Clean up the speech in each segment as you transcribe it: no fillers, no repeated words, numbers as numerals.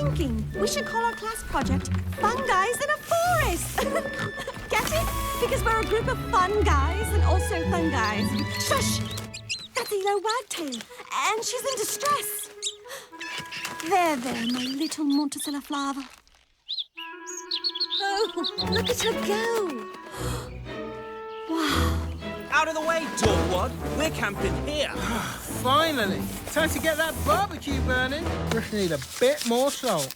thinking we should call our class project Fun Guys in a Forest. Get it? Because we're a group of fun guys and also fun guys. Shush! That's Elo Wagtail, and she's in distress. There, my little Monticello flower. Oh, look at her go. Wow. Out of the way, Dog One. We're camping here. Finally. Time to get that barbecue burning. Just need a bit more salt.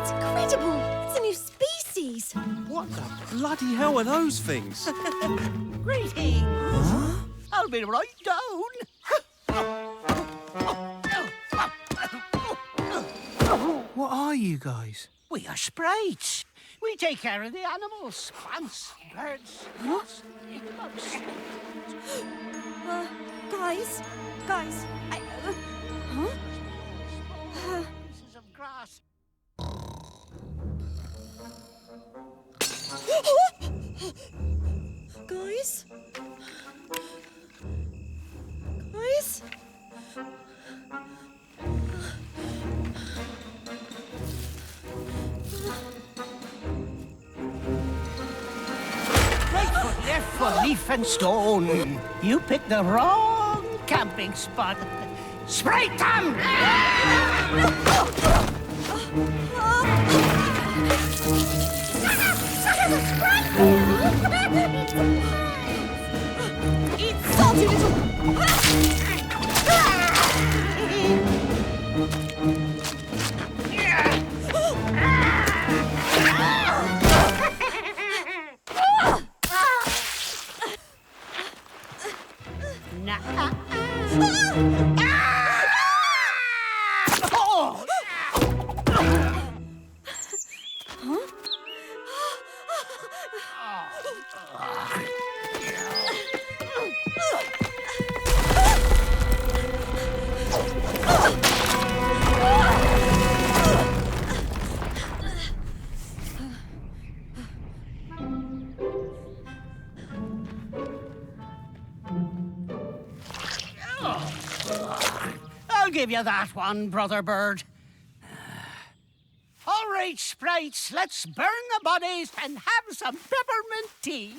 It's incredible. It's a new species. What the bloody hell are those things? Greetings. Huh? I'll be right down. What are you guys? We are sprites. We take care of the animals, plants, birds, nuts, bugs. Guys, huh? Pieces of grass. Guys? Right foot, left foot, leaf and stone. You picked the wrong camping spot. Sprite them! Eat salty little... I'll give you that one, Brother Bird. All right, sprites, let's burn the bodies and have some peppermint tea.